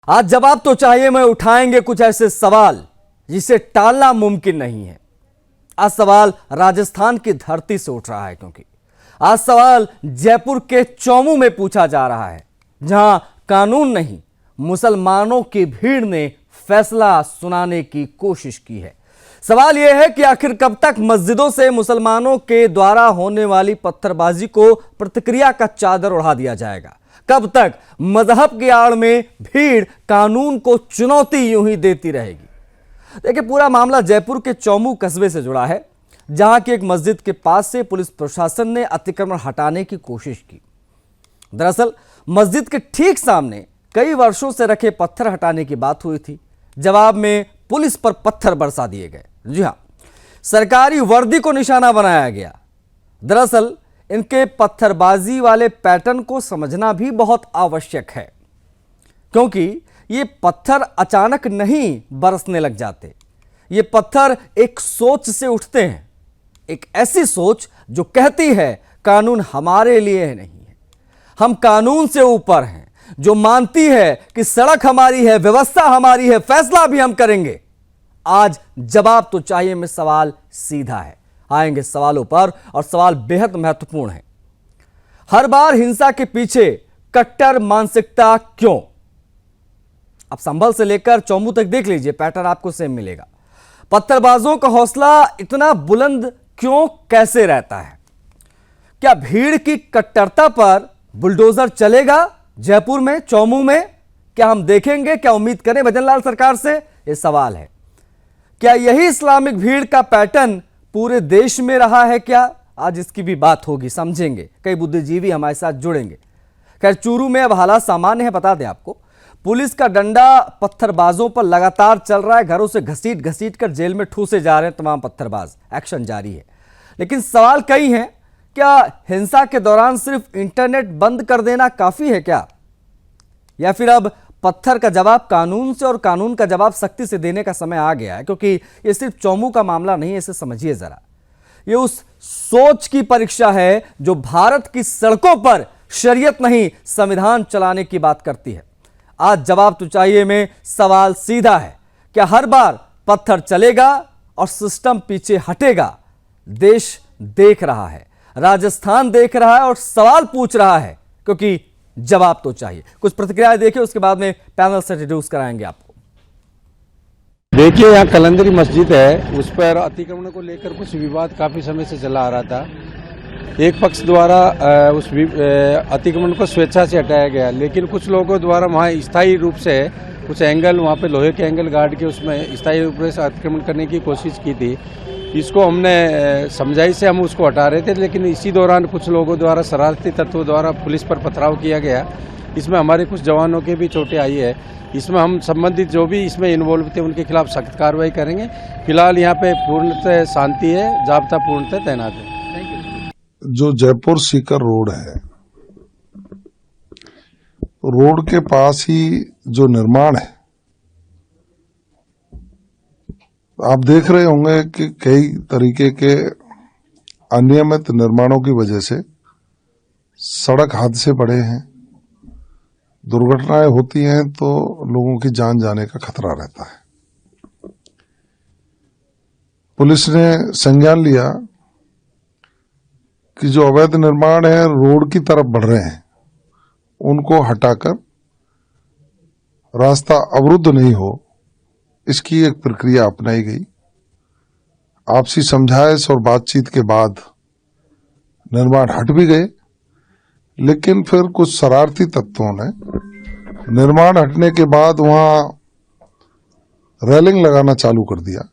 आज जवाब तो चाहिए में उठाएंगे कुछ ऐसे सवाल जिसे टालना मुमकिन नहीं है। आज सवाल राजस्थान की धरती से उठ रहा है, क्योंकि आज सवाल जयपुर के चौमू में पूछा जा रहा है, जहां कानून नहीं मुसलमानों की भीड़ ने फैसला सुनाने की कोशिश की है। सवाल यह है कि आखिर कब तक मस्जिदों से मुसलमानों के द्वारा होने वाली पत्थरबाजी को प्रतिक्रिया का चादर उड़ा दिया जाएगा। कब तक मजहब की आड़ में भीड़ कानून को चुनौती यूं ही देती रहेगी। देखिए, पूरा मामला जयपुर के चौमू कस्बे से जुड़ा है, जहां की एक मस्जिद के पास से पुलिस प्रशासन ने अतिक्रमण हटाने की कोशिश की। दरअसल मस्जिद के ठीक सामने कई वर्षों से रखे पत्थर हटाने की बात हुई थी। जवाब में पुलिस पर पत्थर बरसा दिए गए। जी हां, सरकारी वर्दी को निशाना बनाया गया। दरअसल इनके पत्थरबाजी वाले पैटर्न को समझना भी बहुत आवश्यक है, क्योंकि ये पत्थर अचानक नहीं बरसने लग जाते। ये पत्थर एक सोच से उठते हैं, एक ऐसी सोच जो कहती है कानून हमारे लिए नहीं है, हम कानून से ऊपर हैं, जो मानती है कि सड़क हमारी है, व्यवस्था हमारी है, फैसला भी हम करेंगे। आज जवाब तो चाहिए में सवाल सीधा है। आएंगे सवालों पर, और सवाल बेहद महत्वपूर्ण है। हर बार हिंसा के पीछे कट्टर मानसिकता क्यों? अब संभल से लेकर चौमू तक देख लीजिए, पैटर्न आपको सेम मिलेगा। पत्थरबाजों का हौसला इतना बुलंद क्यों, कैसे रहता है? क्या भीड़ की कट्टरता पर बुलडोजर चलेगा जयपुर में, चौमू में? क्या हम देखेंगे? क्या उम्मीद करें भजनलाल सरकार से? यह सवाल है। क्या यही इस्लामिक भीड़ का पैटर्न पूरे देश में रहा है क्या? आज इसकी भी बात होगी, समझेंगे। कई बुद्धिजीवी हमारे साथ जुड़ेंगे। खैर, चूरू में अब हालात सामान्य है। बता दें आपको, पुलिस का डंडा पत्थरबाजों पर लगातार चल रहा है। घरों से घसीट घसीट कर जेल में ठूसे जा रहे हैं तमाम पत्थरबाज। एक्शन जारी है, लेकिन सवाल कई हैं। क्या हिंसा के दौरान सिर्फ इंटरनेट बंद कर देना काफी है क्या, या फिर अब पत्थर का जवाब कानून से और कानून का जवाब सख्ती से देने का समय आ गया है? क्योंकि ये सिर्फ चौमू का मामला नहीं है, इसे समझिए जरा। ये उस सोच की परीक्षा है जो भारत की सड़कों पर शरीयत नहीं संविधान चलाने की बात करती है। आज जवाब तो चाहिए में सवाल सीधा है। क्या हर बार पत्थर चलेगा और सिस्टम पीछे हटेगा? देश देख रहा है, राजस्थान देख रहा है और सवाल पूछ रहा है, क्योंकि जवाब तो चाहिए। कुछ प्रतिक्रियाएं देखिए, उसके बाद में पैनल से इंट्रोड्यूस कराएंगे आपको। देखिए, यहाँ कलंदरी मस्जिद है, उस पर अतिक्रमण को लेकर कुछ विवाद काफी समय से चला आ रहा था। एक पक्ष द्वारा उस अतिक्रमण को स्वेच्छा से हटाया गया, लेकिन कुछ लोगों द्वारा वहाँ स्थायी रूप से कुछ एंगल, वहाँ पे लोहे के एंगल गाड़ के उसमें स्थायी रूप से अतिक्रमण करने की कोशिश की थी। इसको हमने समझाई से हम उसको हटा रहे थे, लेकिन इसी दौरान कुछ लोगों द्वारा, शरारती तत्वों द्वारा पुलिस पर पथराव किया गया। इसमें हमारे कुछ जवानों के भी चोटें आई है। इसमें हम संबंधित जो भी इसमें इन्वॉल्व थे उनके खिलाफ सख्त कार्रवाई करेंगे। फिलहाल यहाँ पे पूर्णतः शांति है, जाब्ता पूर्णतः तैनात है। जो जयपुर सीकर रोड है, रोड के पास ही जो निर्माण है, आप देख रहे होंगे कि कई तरीके के अनियमित निर्माणों की वजह से सड़क हादसे बढ़े हैं, दुर्घटनाएं होती हैं, तो लोगों की जान जाने का खतरा रहता है। पुलिस ने संज्ञान लिया कि जो अवैध निर्माण है रोड की तरफ बढ़ रहे हैं, उनको हटाकर रास्ता अवरुद्ध नहीं हो, इसकी एक प्रक्रिया अपनाई गई। आपसी समझाइश और बातचीत के बाद निर्माण हट भी गए, लेकिन फिर कुछ शरारती तत्वों ने निर्माण हटने के बाद वहां रेलिंग लगाना चालू कर दिया।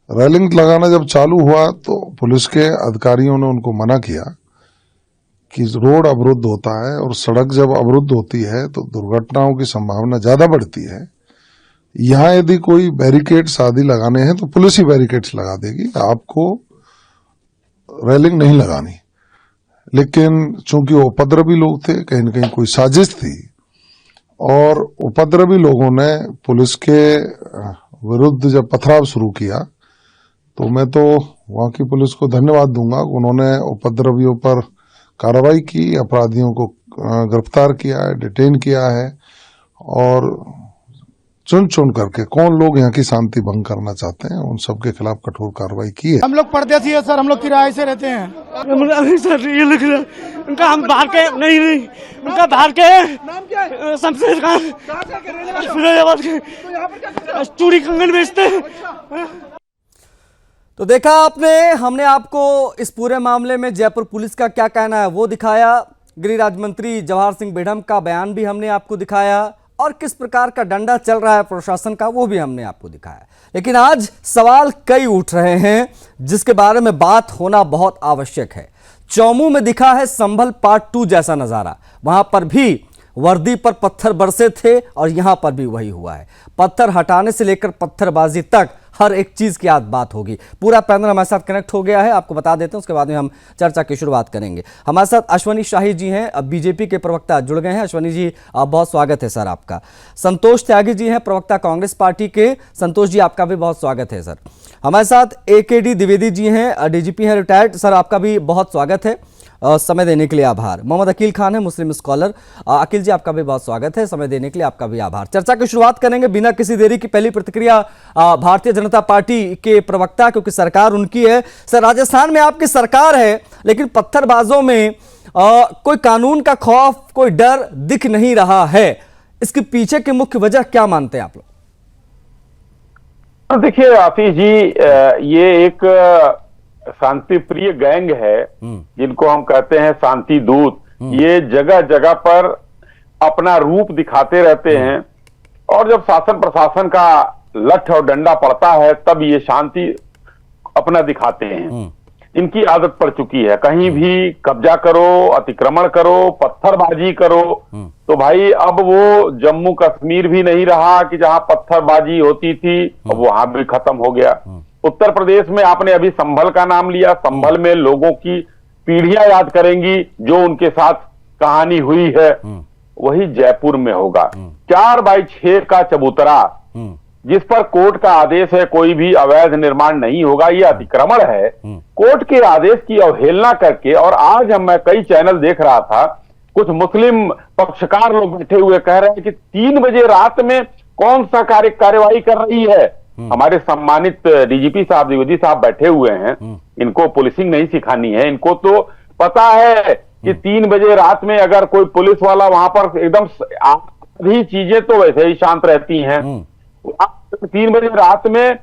रेलिंग लगाना जब चालू हुआ तो पुलिस के अधिकारियों ने उनको मना किया कि रोड अवरुद्ध होता है, और सड़क जब अवरुद्ध होती है तो दुर्घटनाओं की संभावना ज्यादा बढ़ती है। यहाँ यदि कोई बैरिकेड्स आदि लगाने हैं तो पुलिस ही बैरिकेड्स लगा देगी, आपको रेलिंग नहीं लगानी। लेकिन चूंकि वो उपद्रवी लोग थे, कहीं न कहीं कोई साजिश थी, और उपद्रवी लोगों ने पुलिस के विरुद्ध जब पथराव शुरू किया, तो मैं तो वहां की पुलिस को धन्यवाद दूंगा। उन्होंने उपद्रवियों पर कार्रवाई की, अपराधियों को गिरफ्तार किया है, डिटेन किया है, और चुन चुन करके कौन लोग यहाँ की शांति भंग करना चाहते हैं उन सबके खिलाफ कठोर कार्रवाई की है। हम लोग परदेसी है सर, हम लोग किराए से रहते हैं। सर ये लिख रहा उनका हम बाहर के नहीं उनका बाहर के नाम क्या है? शमशेर खान कहाँ से रहने वाले? फिरोजाबाद के तो यहाँ पर क्या करते हैं? चूड़ी कंगन बेचते हैं। तो देखा आपने, हमने आपको इस पूरे मामले में जयपुर पुलिस का क्या कहना है वो दिखाया, गृह राज्य मंत्री जवाहर सिंह बेढ़म का बयान भी हमने आपको दिखाया और किस प्रकार का डंडा चल रहा है प्रशासन का वो भी हमने आपको दिखाया। लेकिन आज सवाल कई उठ रहे हैं जिसके बारे में बात होना बहुत आवश्यक है। चौमू में दिखा है संभल पार्ट 2 जैसा नजारा, वहां पर भी वर्दी पर पत्थर बरसे थे और यहां पर भी वही हुआ है। पत्थर हटाने से लेकर पत्थरबाजी तक हर एक चीज की आज बात होगी। पूरा पैनल हमारे साथ कनेक्ट हो गया है, आपको बता देते हैं, उसके बाद में हम चर्चा की शुरुआत करेंगे। हमारे साथ अश्वनी शाही जी हैं, अब बीजेपी के प्रवक्ता जुड़ गए हैं। अश्वनी जी बहुत स्वागत है सर आपका। संतोष त्यागी जी हैं, प्रवक्ता कांग्रेस पार्टी के। संतोष जी आपका भी बहुत स्वागत है सर। हमारे साथ AKD द्विवेदी जी हैं, DGP हैं रिटायर्ड, सर आपका भी बहुत स्वागत है। समय देने के लिए आभार। मोहम्मद अकील खान है, मुस्लिम स्कॉलर। अकील जी आपका भी बहुत स्वागत है, समय देने के लिए आपका भी आभार। चर्चा की शुरुआत करेंगे बिना किसी देरी की। पहली प्रतिक्रिया भारतीय जनता पार्टी के प्रवक्ता, क्योंकि सरकार उनकी है। सर राजस्थान में आपकी सरकार है लेकिन पत्थरबाजों में कोई कानून का खौफ, कोई डर दिख नहीं रहा है, इसके पीछे की मुख्य वजह क्या मानते हैं आप लोग? देखिए आशीष जी, ये एक शांति प्रिय गैंग है जिनको हम कहते हैं शांति दूत। ये जगह जगह पर अपना रूप दिखाते रहते हैं और जब शासन प्रशासन का लठ और डंडा पड़ता है तब ये शांति अपना दिखाते हैं। इनकी आदत पड़ चुकी है, कहीं भी कब्जा करो, अतिक्रमण करो, पत्थरबाजी करो। तो भाई अब वो जम्मू कश्मीर भी नहीं रहा कि जहां पत्थरबाजी होती थी, अब वहां भी खत्म हो गया। उत्तर प्रदेश में आपने अभी संभल का नाम लिया, संभल में लोगों की पीढ़ियां याद करेंगी जो उनके साथ कहानी हुई है। वही जयपुर में होगा 4x6 का चबूतरा, जिस पर कोर्ट का आदेश है कोई भी अवैध निर्माण नहीं होगा, ये अतिक्रमण है। कोर्ट के आदेश की अवहेलना करके, और आज मैं कई चैनल देख रहा था, कुछ मुस्लिम पक्षकार लोग बैठे हुए कह रहे हैं कि 3 बजे रात में कौन सा कार्यवाही कर रही है। हमारे सम्मानित DGP साहब, द्विवेदी साहब बैठे हुए हैं, इनको पुलिसिंग नहीं सिखानी है। इनको तो पता है कि 3 बजे रात में अगर कोई पुलिस वाला वहां पर एकदम, आधी चीजें तो वैसे ही शांत रहती हैं। 3 बजे रात में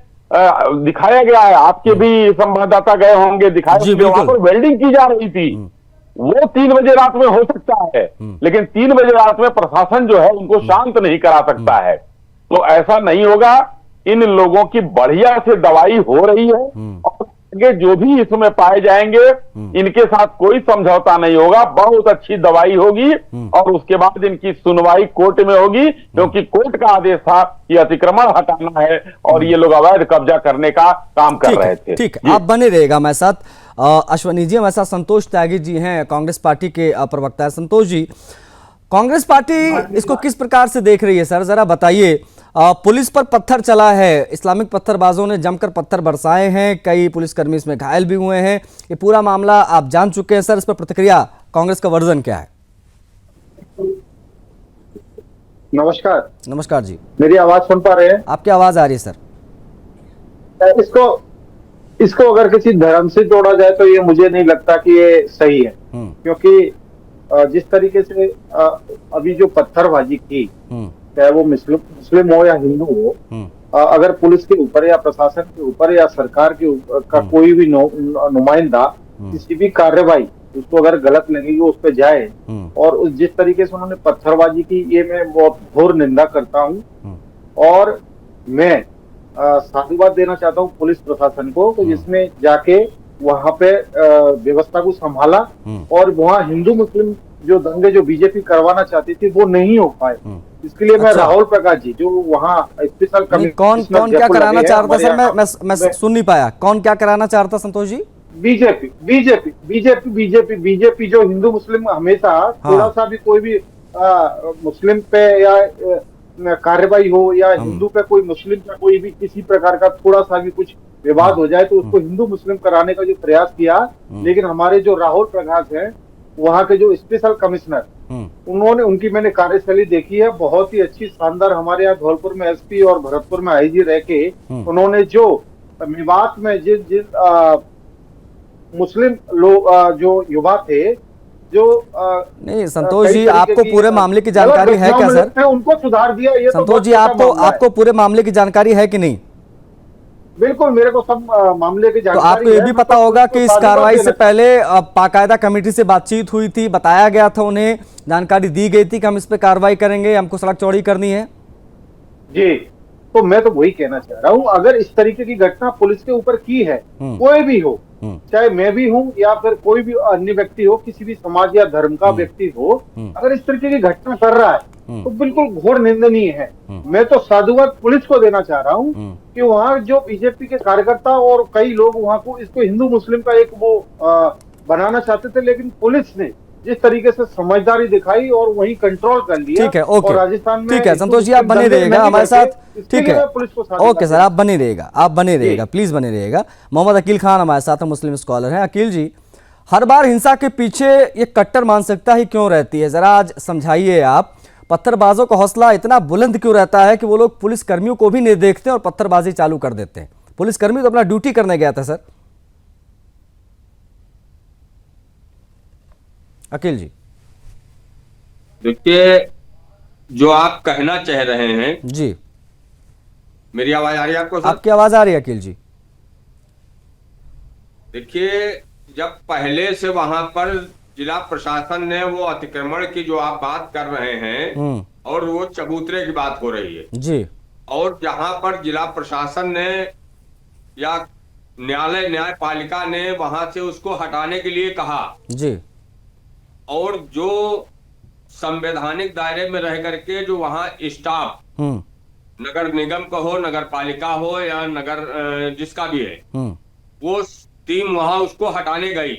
दिखाया गया है, आपके भी संवाददाता गए होंगे, दिखाया वहां पर वेल्डिंग की जा रही थी। वो 3 बजे रात में हो सकता है, लेकिन 3 बजे रात में प्रशासन जो है उनको शांत नहीं करा सकता है। तो ऐसा नहीं होगा। इन लोगों की बढ़िया से दवाई हो रही है और आगे जो भी इसमें पाए जाएंगे इनके साथ कोई समझौता नहीं होगा, बहुत अच्छी दवाई होगी और उसके बाद इनकी सुनवाई कोर्ट में होगी, क्योंकि कोर्ट का आदेश था कि अतिक्रमण हटाना है और ये लोग अवैध कब्जा करने का काम कर रहे थे। ठीक है, आप बने रहेगा हमारे साथ। अश्वनी जी, हमारे साथ संतोष त्यागी जी हैं, कांग्रेस पार्टी के प्रवक्ता है। संतोष जी, कांग्रेस पार्टी इसको किस प्रकार से देख रही है सर, जरा बताइए। पुलिस पर पत्थर चला है, इस्लामिक पत्थरबाजों ने जमकर पत्थर बरसाए हैं, कई पुलिसकर्मी इसमें घायल भी हुए हैं, ये पूरा मामला आप जान चुके हैं सर। इस पर प्रतिक्रिया, कांग्रेस का वर्जन क्या है? नमस्कार। नमस्कार जी, मेरी आवाज सुन पा रहे हैं? आपकी आवाज आ रही है सर। इसको अगर किसी धर्म से जोड़ा जाए तो ये मुझे नहीं लगता कि ये सही है, क्योंकि जिस तरीके से अभी जो पत्थरबाजी की, चाहे वो मुस्लिम हो या हिंदू हो, अगर पुलिस के ऊपर या प्रशासन के ऊपर या सरकार के ऊपर का कोई भी नुमाइंदा किसी भी कार्रवाई उसको अगर गलत लगेगी उस पर जाए, और जिस तरीके से उन्होंने पत्थरबाजी की, ये मैं बहुत घोर निंदा करता हूँ। और मैं साधुवाद देना चाहता हूँ पुलिस प्रशासन को, तो जिसने जाके वहां पे व्यवस्था को संभाला और वहाँ हिंदू मुस्लिम जो दंगे जो बीजेपी करवाना चाहती थी वो नहीं हो पाए। इसके लिए मैं राहुल प्रकाश जी जो वहाँ स्पेशल कौन क्या कराना चाह रहा था सर, मैं सुन नहीं पाया, कौन क्या कराना चाह रहा था संतोष जी? बीजेपी जो हिंदू मुस्लिम हमेशा थोड़ा सा भी कोई भी मुस्लिम पे या कार्रवाई हो या हिंदू पे कोई मुस्लिम पे कोई भी किसी प्रकार का थोड़ा सा भी कुछ विवाद हो जाए तो उसको हिंदू मुस्लिम कराने का जो प्रयास किया, लेकिन हमारे जो राहुल प्रकाश है वहाँ के जो स्पेशल कमिश्नर, उन्होंने, उनकी मैंने कार्यशैली देखी है, बहुत ही अच्छी, शानदार। हमारे यहाँ धौलपुर में एसपी और भरतपुर में आईजी रह के उन्होंने जो मेवात में जिन मुस्लिम लोग जो युवा थे, जो नहीं संतोष कई जी, तरीके आपको की पूरे मामले की जानकारी है क्या सर? है, उनको सुधार दिया। ये तो संतोष बहुत जी, बड़ा आपको मामला है। आपको पूरे मामले की जानकारी है कि नहीं? बिल्कुल, मेरे को सब मामले की तो जानकारी आपको ये है। भी मैं पता तो होगा उसको कि इस साधुवाद कार्रवाई से देना- पहले बाकायदा कमेटी से बातचीत हुई थी, बताया गया था, उन्हें जानकारी दी गई थी कि हम इस पे कार्रवाई करेंगे, हमको सड़क चौड़ी करनी है। जी, तो मैं तो वही कहना चाह रहा हूँ, अगर इस तरीके की घटना पुलिस के ऊपर की है, कोई भी हो, चाहे मैं भी हूँ या फिर कोई भी अन्य व्यक्ति हो, किसी भी समाज या धर्म का व्यक्ति हो, अगर इस तरीके की घटना कर रहा है तो बिल्कुल घोर निंदनीय है। मैं तो साधुवाद पुलिस को देना चाह रहा हूँ कि वहाँ जो बीजेपी के कार्यकर्ता और कई लोग वहाँ को इसको हिंदू मुस्लिम का एक वो बनाना चाहते थे, लेकिन पुलिस ने जिस तरीके से समझदारी दिखाई और वहीं कंट्रोल कर लिया। ठीक है, ओके, और राजस्थान में ठीक है संतोष जी, आप बने रहिएगा हमारे साथ। ठीक है, ओके सर, आप बने रहिएगा, आप बने रहिएगा, प्लीज बने रहिएगा। मोहम्मद अकील खान हमारे साथ, मुस्लिम स्कॉलर हैं। अकील जी, हर बार हिंसा के पीछे ये कट्टर मानसिकता ही क्यों रहती है? जरा आज समझाइए आप। पत्थरबाजों का हौसला इतना बुलंद क्यों रहता है कि वो लोग पुलिस कर्मियों को भी नहीं देखते और पत्थरबाजी चालू कर देते हैं? पुलिसकर्मी तो अपना ड्यूटी करने गया था सर। अकील जी, देखिए, जो आप कहना चाह रहे हैं जी, मेरी आवाज आ रही है आपको सर? आपकी आवाज आ रही है अकील जी? देखिए, जब पहले से वहां पर जिला प्रशासन ने वो अतिक्रमण की जो आप बात कर रहे हैं और वो चबूतरे की बात हो रही है जी, और जहां पर जिला प्रशासन ने या न्यायपालिका ने वहां से उसको हटाने के लिए कहा जी, और जो संवैधानिक दायरे में रह करके जो वहां स्टाफ, नगर निगम का हो, नगर पालिका हो या नगर जिसका भी है, वो टीम वहां उसको हटाने गई।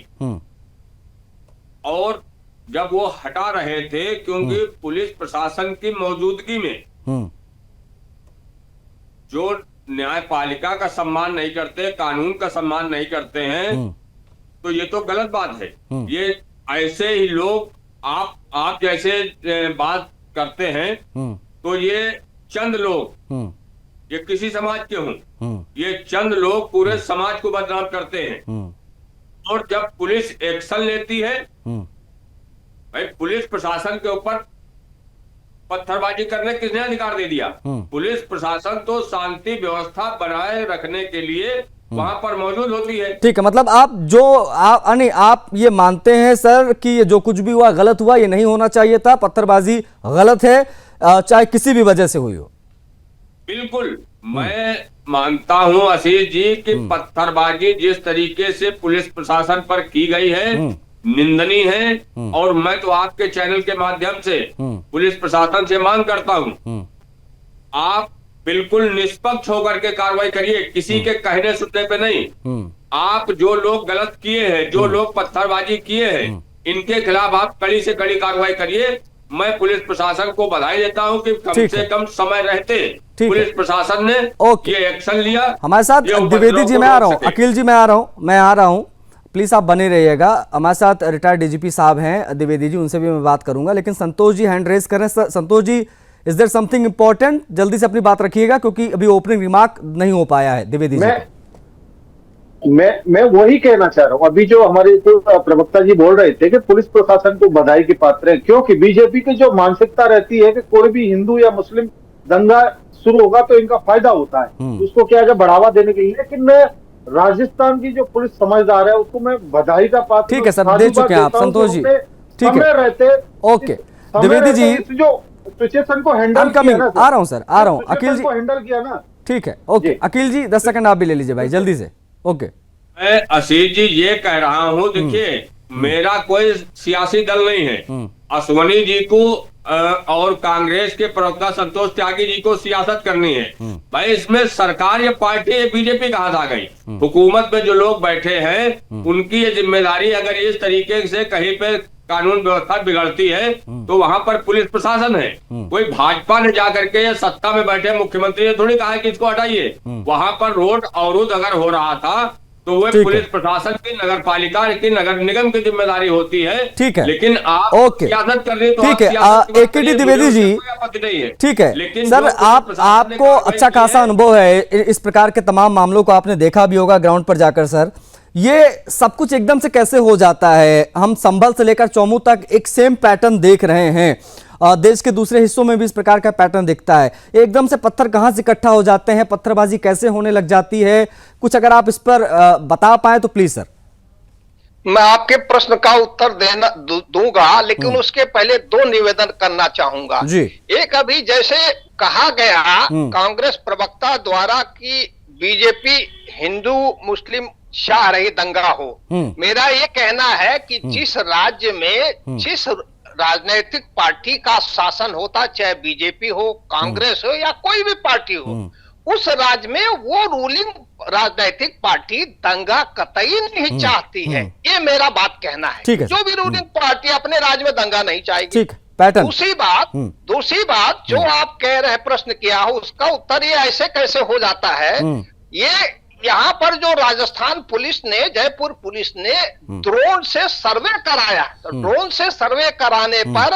और जब वो हटा रहे थे, क्योंकि पुलिस प्रशासन की मौजूदगी में जो न्यायपालिका का सम्मान नहीं करते, कानून का सम्मान नहीं करते हैं, तो ये तो गलत बात है। ये ऐसे ही लोग आप जैसे बात करते हैं, तो ये चंद लोग, ये किसी समाज के हों, ये चंद लोग पूरे समाज को बदनाम करते हैं। और जब पुलिस एक्शन लेती है, भाई पुलिस प्रशासन के ऊपर पत्थरबाजी करने किसने अधिकार दे दिया? पुलिस प्रशासन तो शांति व्यवस्था बनाए रखने के लिए वहां पर मौजूद होती है। ठीक है, मतलब आप ये मानते हैं सर कि ये जो कुछ भी हुआ गलत हुआ, ये नहीं होना चाहिए था, पत्थरबाजी गलत है, चाहे किसी भी वजह से हुई हो? बिल्कुल, मैं मानता हूं आशीष जी कि पत्थरबाजी जिस तरीके से पुलिस प्रशासन पर की गई है, निंदनीय है। और मैं तो आपके चैनल के माध्यम से पुलिस प्रशासन से मांग करता हूं, आप बिल्कुल निष्पक्ष होकर के कार्रवाई करिए, किसी के कहने सुनने पे नहीं। आप जो लोग गलत किए हैं, जो लोग पत्थरबाजी किए हैं, इनके खिलाफ आप कड़ी से कड़ी कार्रवाई करिए। मैं पुलिस प्रशासन को बधाई देता हूं कि कम से कम समय रहते पुलिस प्रशासन ने ये एक्शन लिया। हमारे साथ द्विवेदी जी, मैं आ रहा हूं, अकील जी मैं आ रहा हूं, प्लीज आप बने रहिएगा। हमारे साथ रिटायर्ड डीजीपी साहब हैं द्विवेदी जी, उनसे भी मैं बात करूंगा, लेकिन संतोष जी हैंड रेज कर रहे हैं। Santosh ji, is there something important? जल्दी से अपनी बात रखिएगा क्योंकि अभी ओपनिंग रिमार्क नहीं हो पाया है द्विवेदी जी। मैं वही कहना चाह रहा हूँ, अभी जो हमारे प्रवक्ता जी बोल रहे थे कि पुलिस प्रशासन को बधाई के पात्र है, क्योंकि बीजेपी की जो मानसिकता रहती है कि कोई भी हिंदू या मुस्लिम दंगा शुरू होगा तो इनका फायदा होता है, उसको क्या है बढ़ावा देने के लिए। लेकिन राजस्थान की जो पुलिस समझदार है उसको मैं बधाई का पात्र। ठीक है सर, दे चुके हैं आप संतोष जी, ठीक है, रहते ओके द्विवेदी जी, जो सिचुएशन को हैंडल आ रहा हूँ सर, आ रहा हूँ अकील जी, हैंडल किया ना। ठीक है, ओके अकील जी 10 सेकंड आप भी ले लीजिए भाई, जल्दी से। ओके, मैं आशीष जी ये कह रहा हूं, देखिए मेरा कोई सियासी दल नहीं है। अश्वनी जी को और कांग्रेस के प्रवक्ता संतोष त्यागी जी को सियासत करनी है भाई। इसमें सरकार या पार्टी या बीजेपी कहां आ गई? हुकूमत में जो लोग बैठे हैं उनकी ये जिम्मेदारी, अगर इस तरीके से कहीं पे कानून व्यवस्था बिगड़ती है तो वहां पर पुलिस प्रशासन है। कोई भाजपा ने जाकर के या सत्ता में बैठे मुख्यमंत्री ने थोड़ी कहा कि इसको हटाइए। वहां पर रोड अवरोध अगर हो रहा था तो वह ठीक पुलिस है। प्रशासन की, नगर पालिका की, नगर निगम की जिम्मेदारी होती है। ठीक है। लेकिन आप ओके। सियासत कर रहे हैं तो ठीक आप है, सियासत मत AKD करिए, द्विवेदी मुझे जी, उससे कोई आपत्ति नहीं है। ठीक है लेकिन सर, जो पुलिस आप प्रशासन ने आपको कार्रवाई अच्छा की खासा है, अनुभव है इस प्रकार के तमाम मामलों को आपने देखा भी होगा ग्राउंड पर जाकर। सर, ये सब कुछ एकदम से कैसे हो जाता है? हम संभल से लेकर चौमू तक एक सेम पैटर्न देख रहे हैं, देश के दूसरे हिस्सों में भी इस प्रकार का पैटर्न दिखता है। एकदम से पत्थर कहां से इकट्ठा हो जाते हैं, पत्थरबाजी कैसे होने लग जाती है? कुछ अगर आप इस पर बता पाए तो प्लीज सर। मैं आपके प्रश्न का उत्तर दूंगा, लेकिन उसके पहले दो निवेदन करना चाहूंगा जी। एक, अभी जैसे कहा गया कांग्रेस प्रवक्ता द्वारा कि बीजेपी हिंदू मुस्लिम चाह रही दंगा हो, मेरा ये कहना है कि जिस राज्य में जिस राजनीतिक पार्टी का शासन होता, चाहे बीजेपी हो, कांग्रेस हो या कोई भी पार्टी हो, उस राज्य में वो रूलिंग राजनीतिक पार्टी दंगा कतई नहीं चाहती है। ये मेरा बात कहना है। ठीक है। जो भी रूलिंग पार्टी अपने राज्य में दंगा नहीं चाहेगी। ठीक, पैटर्न। दूसरी बात जो आप कह रहे हैं, प्रश्न किया हो, उसका उत्तर ये ऐसे कैसे हो जाता है। ये यहाँ पर जो राजस्थान पुलिस ने, जयपुर पुलिस ने ड्रोन से सर्वे कराया, तो ड्रोन से सर्वे कराने पर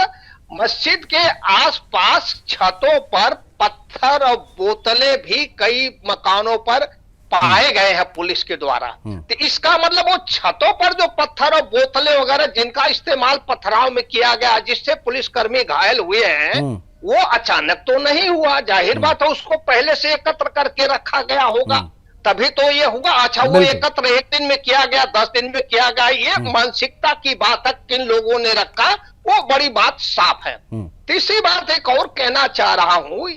मस्जिद के आसपास छतों पर पत्थर और बोतलें भी कई मकानों पर पाए गए हैं पुलिस के द्वारा। तो इसका मतलब वो छतों पर जो पत्थर और बोतलें वगैरह जिनका इस्तेमाल पथराव में किया गया, जिससे पुलिसकर्मी घायल हुए हैं, वो अचानक तो नहीं हुआ। जाहिर बात है उसको पहले से एकत्र करके रखा गया होगा, तभी तो ये होगा। अच्छा, वो एकत्र एक दिन में किया गया, 10 दिन में किया गया, ये मानसिकता की बात है किन लोगों ने रखा, वो बड़ी बात साफ है। तीसरी बात एक और कहना चाह रहा हूं,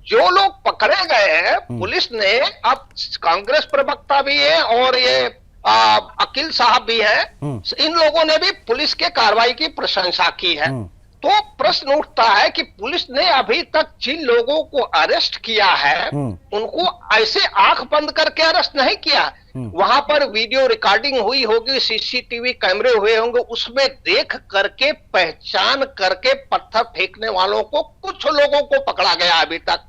जो लोग पकड़े गए हैं पुलिस ने, अब कांग्रेस प्रवक्ता भी है और ये अकील साहब भी हैं, इन लोगों ने भी पुलिस के कार्रवाई की प्रशंसा की है। तो प्रश्न उठता है कि पुलिस ने अभी तक जिन लोगों को अरेस्ट किया है उनको ऐसे आंख बंद करके अरेस्ट नहीं किया। वहां पर वीडियो रिकॉर्डिंग हुई होगी, सीसीटीवी कैमरे हुए होंगे, उसमें देख करके पहचान करके पत्थर फेंकने वालों को कुछ लोगों को पकड़ा गया अभी तक।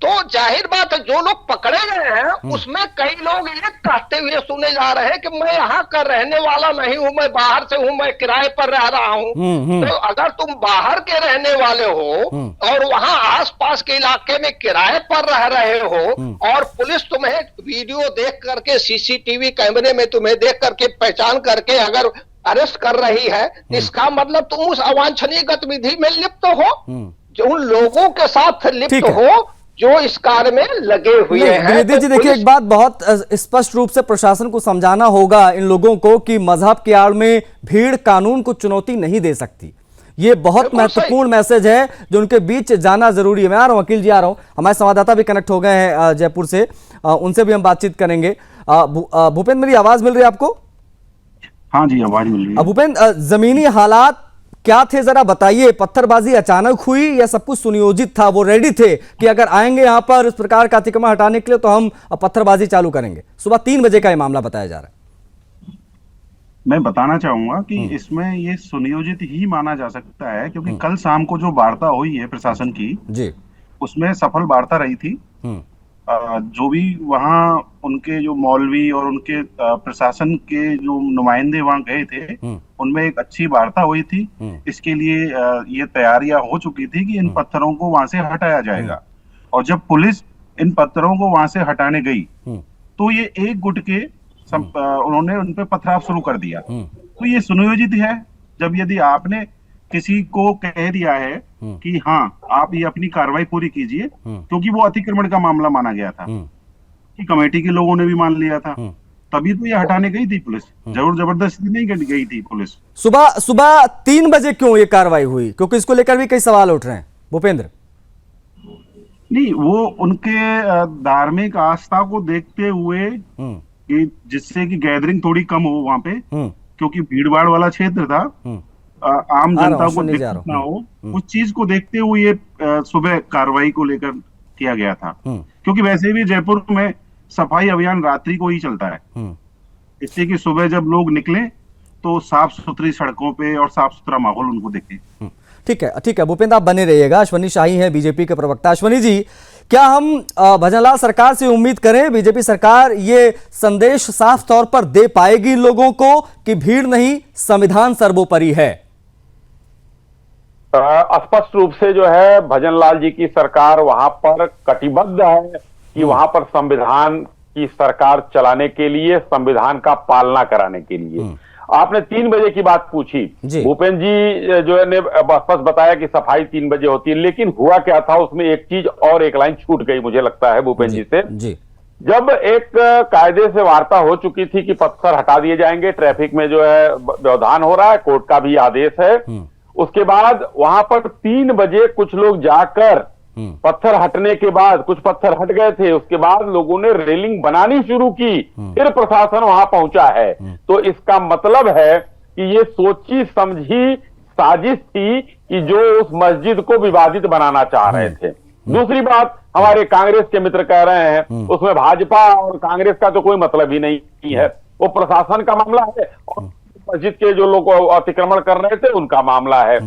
तो जाहिर बात है जो लोग पकड़े गए हैं उसमें कई लोग ये कहते हुए सुने जा रहे हैं कि मैं यहाँ का रहने वाला नहीं हूं, मैं बाहर से हूं, मैं किराए पर रह रहा हूं। तो अगर तुम बाहर के रहने वाले हो और वहां आसपास के इलाके में किराए पर रह रहे हो और पुलिस तुम्हें वीडियो देख करके, सीसीटीवी कैमरे में तुम्हें देख करके पहचान करके अगर अरेस्ट कर रही है, इसका मतलब तुम उस अवांछनीय गतिविधि में लिप्त हो, जो उन लोगों के साथ लिप्त हो जो इस कार्य में लगे हुए हैं। द्विवेदी जी, देखिए एक बात बहुत स्पष्ट रूप से प्रशासन को समझाना होगा इन लोगों को कि मजहब की आड़ में भीड़ कानून को चुनौती नहीं दे सकती। ये बहुत महत्वपूर्ण मैसेज है जो उनके बीच जाना जरूरी है। मैं आ रहा हूं, वकील जी आ रहा हूं, हमारे संवाददाता भी कनेक्ट हो गए हैं जयपुर से, उनसे भी हम बातचीत करेंगे। भूपेंद्र, मेरी आवाज मिल रही है आपको? हाँ जी, आवाज मिल रही है। भूपेंद्र, जमीनी हालात क्या थे जरा बताइए? पत्थरबाजी अचानक हुई या सब कुछ सुनियोजित था? वो रेडी थे कि अगर आएंगे यहां पर इस प्रकार का अतिक्रमण हटाने के लिए तो हम पत्थरबाजी चालू करेंगे? सुबह 3 बजे का ये मामला बताया जा रहा है। मैं बताना चाहूंगा कि इसमें ये सुनियोजित ही माना जा सकता है, क्योंकि कल शाम को जो वार्ता हुई है प्रशासन की जी, उसमें सफल वार्ता रही थी। जो भी वहाँ उनके जो मौलवी और उनके प्रशासन के जो नुमाइंदे वहाँ गए थे, उनमें एक अच्छी वार्ता हुई थी। इसके लिए ये तैयारियां हो चुकी थी कि इन पत्थरों को वहां से हटाया जाएगा। और जब पुलिस इन पत्थरों को वहां से हटाने गई तो ये एक गुट के उन्होंने उन पे पथराव शुरू कर दिया। तो ये सुनियोजित है। जब यदि आपने किसी को कह दिया है कि हाँ आप ये अपनी कार्रवाई पूरी कीजिए, क्योंकि वो अतिक्रमण का मामला माना गया था कि कमेटी के लोगों ने भी मान लिया था, तभी तो ये हटाने गई थी पुलिस, जबरदस्ती नहीं गई थी पुलिस। सुबह 3 बजे क्यों ये कार्रवाई हुई? क्योंकि इसको लेकर भी कई सवाल उठ रहे हैं भूपेंद्र। नहीं, वो उनके धार्मिक आस्था को देखते हुए कि जिससे कि गैदरिंग थोड़ी कम हो वहां पे, क्योंकि भीड़ भाड़ वाला क्षेत्र था, आम जनता को दिक्कत ना हो, उस चीज को देखते हुए ये सुबह कार्रवाई को लेकर किया गया था। क्योंकि वैसे भी जयपुर में सफाई अभियान रात्रि को ही चलता है, इससे कि सुबह जब लोग निकले तो साफ सुथरी सड़कों पे और साफ सुथरा माहौल उनको दिखे। ठीक है भूपेंद्र, आप बने रहिएगा। अश्वनी शाही हैं बीजेपी के प्रवक्ता। अश्वनी जी, क्या हम भजनलाल सरकार से उम्मीद करें, बीजेपी सरकार ये संदेश साफ तौर पर दे पाएगी लोगों को कि भीड़ नहीं, संविधान सर्वोपरि है? स्पष्ट रूप से जो है भजनलाल जी की सरकार वहां पर कटिबद्ध है कि वहां पर संविधान की सरकार चलाने के लिए, संविधान का पालना कराने के लिए। आपने 3 बजे की बात पूछी, भूपेंद्र जी जो है ने स्पष्ट बताया कि सफाई 3 बजे होती है, लेकिन हुआ क्या था उसमें एक चीज और, एक लाइन छूट गई मुझे लगता है भूपेंद्र जी से। जब एक कायदे से वार्ता हो चुकी थी कि पत्थर हटा दिए जाएंगे, ट्रैफिक में जो है व्यवधान हो रहा है, कोर्ट का भी आदेश है, उसके बाद वहां पर 3 बजे कुछ लोग जाकर पत्थर हटने के बाद, कुछ पत्थर हट गए थे, उसके बाद लोगों ने रेलिंग बनानी शुरू की, फिर प्रशासन वहां पहुंचा है। तो इसका मतलब है कि ये सोची समझी साजिश थी कि जो उस मस्जिद को विवादित बनाना चाह रहे थे। दूसरी बात, हमारे कांग्रेस के मित्र कह रहे हैं उसमें भाजपा और कांग्रेस का तो कोई मतलब ही नहीं है, वो प्रशासन का मामला है और मस्जिद के जो लोग अतिक्रमण कर रहे थे उनका मामला है।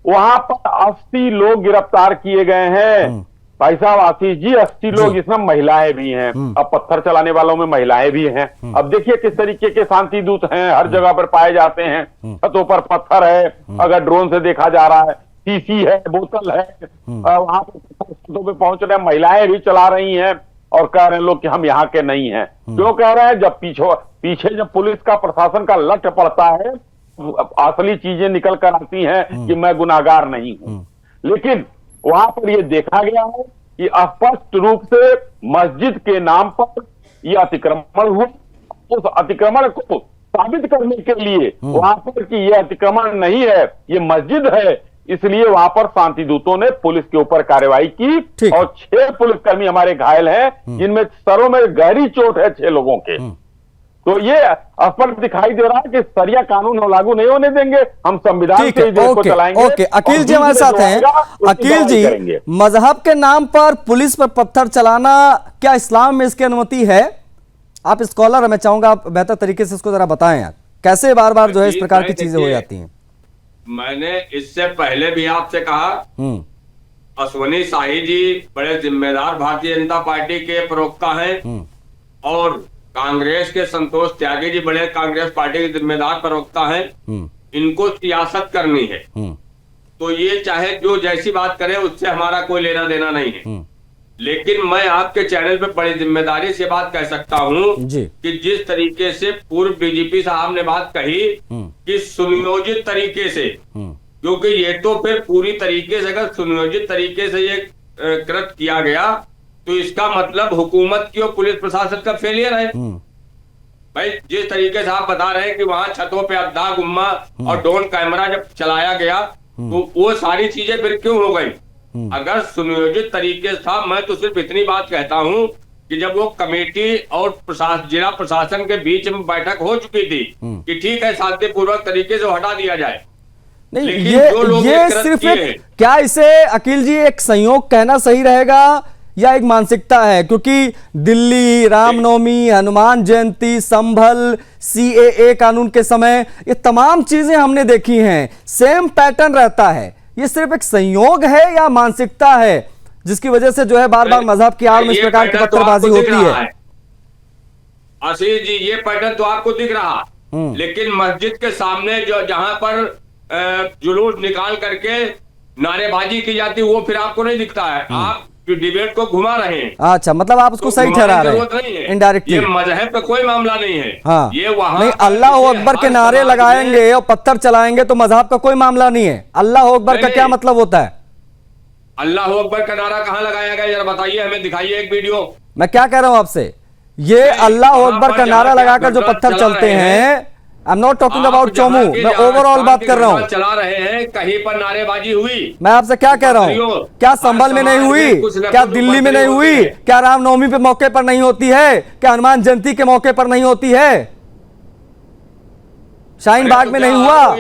वहां पर 80 लोग गिरफ्तार किए गए हैं भाई साहब, आशीष जी, 80 लोग, इसमें महिलाएं भी हैं। अब पत्थर चलाने वालों में महिलाएं भी हैं। अब देखिए किस तरीके के शांति दूत हैं, हर जगह पर पाए जाते हैं। छतों पर पत्थर है, अगर ड्रोन से देखा जा रहा है, शीशी है, बोतल है, वहां पर छतों पे पहुंच रहे, महिलाएं भी चला रही हैं और कह रहे हैं लोग कि हम यहाँ के नहीं हैं। क्यों कह रहे हैं? जब पीछे जब पुलिस का, प्रशासन का लट पड़ता है, असली चीजें निकल कर आती हैं कि मैं गुनाहगार नहीं हूं। लेकिन वहां पर यह देखा गया है कि स्पष्ट रूप से मस्जिद के नाम पर यह अतिक्रमण हुआ। उस अतिक्रमण को साबित करने के लिए वहां पर कि यह अतिक्रमण नहीं है, यह मस्जिद है, इसलिए वहां पर शांति दूतों ने पुलिस के ऊपर कार्रवाई की और 6 पुलिसकर्मी हमारे घायल हैं, जिनमें सरों में गहरी चोट है 6 लोगों के। तो ये स्पष्ट दिखाई दे रहा है कि सरिया कानून हम लागू नहीं होने देंगे, हम संविधान से देश को चलाएंगे। ओके, अकील जी हमारे साथ हैं। अकील जी, मजहब के नाम पर पुलिस पर पत्थर चलाना, क्या इस्लाम में इसकी अनुमति है? आप स्कॉलर हैं, मैं चाहूंगा आप बेहतर तरीके से इसको जरा बताएं यार, कैसे बार बार जो है इस प्रकार की चीजें हो जाती हैं? मैंने इससे पहले भी आपसे कहा, अश्वनी शाही जी बड़े जिम्मेदार भारतीय जनता पार्टी के प्रवक्ता हैं और कांग्रेस के संतोष त्यागी जी बड़े कांग्रेस पार्टी के जिम्मेदार प्रवक्ता हैं। इनको सियासत करनी है तो ये चाहे जो जैसी बात करे उससे हमारा कोई लेना देना नहीं है। लेकिन मैं आपके चैनल पे बड़ी जिम्मेदारी से बात कह सकता हूं कि जिस तरीके से पूर्व बीजेपी साहब ने बात कही कि सुनियोजित तरीके से, क्योंकि ये तो फिर पूरी तरीके से अगर सुनियोजित तरीके से ये कृत किया गया तो इसका मतलब हुकूमत की और पुलिस प्रशासन का फेलियर है। भाई जिस तरीके से आप बता रहे हैं कि वहां छतों पे अद्दा गुम्मा और ड्रोन कैमरा जब चलाया गया तो वो सारी चीजें फिर क्यों हो गई? अगर सुनियोजित तरीके से था, मैं तो सिर्फ इतनी बात कहता हूं कि जब वो कमेटी और जिला प्रशासन के बीच में बैठक हो चुकी थी कि ठीक है शांतिपूर्वक तरीके से हटा दिया जाए, नहीं ये सिर्फ क्या इसे अकील जी एक संयोग कहना सही रहेगा या एक मानसिकता है? क्योंकि दिल्ली, रामनवमी, हनुमान जयंती, संभल, सीएए कानून के समय ये तमाम चीजें हमने देखी हैं, सेम पैटर्न रहता है। ये सिर्फ एक संयोग है या मानसिकता है जिसकी वजह से जो है बार बार मजहब की आड़ में इस प्रकार की पत्थरबाजी होती है? आशीष जी, ये पैटर्न तो आपको दिख रहा, लेकिन मस्जिद के सामने जो जहां पर जुलूस निकाल करके नारेबाजी की जाती वो फिर आपको नहीं दिखता है। आप डिबेट को घुमा रहे हैं। अच्छा, मतलब आप उसको सही ठहरा रहे हैं इनडायरेक्टली। ये मजहब का कोई मामला नहीं है। हाँ, ये वहां नहीं, अल्लाह अकबर के नारे लगाएंगे और पत्थर चलाएंगे तो मजहब का कोई मामला नहीं है। अल्लाह अकबर का क्या मतलब होता है? अल्लाह अकबर का नारा कहाँ लगाया गया, जरा बताइए, हमें दिखाइए एक वीडियो। मैं क्या कह रहा हूँ आपसे, ये अल्लाह अकबर का नारा लगाकर जो पत्थर चलते हैं, I am not talking about Chomu, मैं ओवरऑल बात कर रहा हूँ। चला रहे हैं, कहीं पर नारेबाजी हुई? मैं आपसे क्या कह रहा हूँ, क्या संभल में नहीं हुई? क्या दिल्ली में नहीं हुई? क्या रामनवमी पे मौके पर नहीं होती है? क्या हनुमान जयंती के मौके पर नहीं होती है? शाहीन बाग में नहीं हुआ?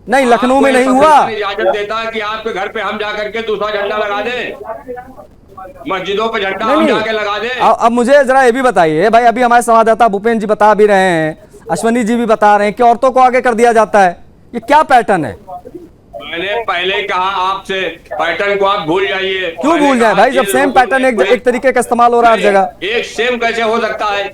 नहीं, लखनऊ में नहीं हुआ? इजाजत देता है कि आपके घर पे हम जाकर के दूसरा झंडा लगा दें, मस्जिदों पे झंडा हम जाके लगा दें? अब मुझे जरा ये भी बताइए भाई, अभी हमारे संवाददाता भूपेंद्र जी बता भी रहे हैं, अश्वनी जी भी बता रहे हैं कि औरतों को आगे कर दिया जाता है, ये क्या पैटर्न है? मैंने पहले कहा आपसे, पैटर्न को आप भूल जाइए। क्यों भूल जाए भाई, जब सेम पैटर्न एक तरीके का इस्तेमाल हो रहा है हर जगह। एक सेम कैसे हो सकता है?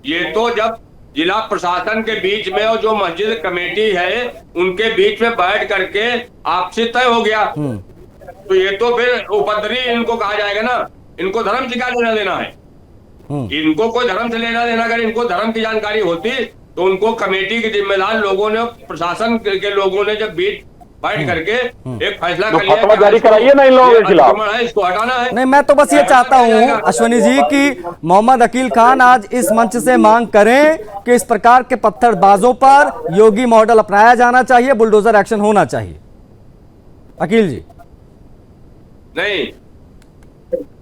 ये तो जब जिला प्रशासन के बीच में और जो मस्जिद कमेटी है उनके बीच में बैठ करके आपसे तय हो गया, तो ये तो फिर उपद्रवी इनको कहा जाएगा ना। इनको धर्म से क्या लेना देना है? इनको कोई धर्म से लेना देना, अगर इनको धर्म की जानकारी होती तो उनको कमेटी के जिम्मेदार लोगों ने, प्रशासन के लोगों ने जब बीच बैठ करके एक फैसला कर लिया, जारी कराइए ना इन लोगों के खिलाफ, इसको हटाना है। नहीं, मैं तो बस ये चाहता हूँ अश्वनी जी कि मोहम्मद अकील खान आज इस मंच से मांग करें कि इस प्रकार के पत्थरबाजों पर योगी मॉडल अपनाया जाना चाहिए, बुलडोजर एक्शन होना चाहिए। अकील जी नहीं,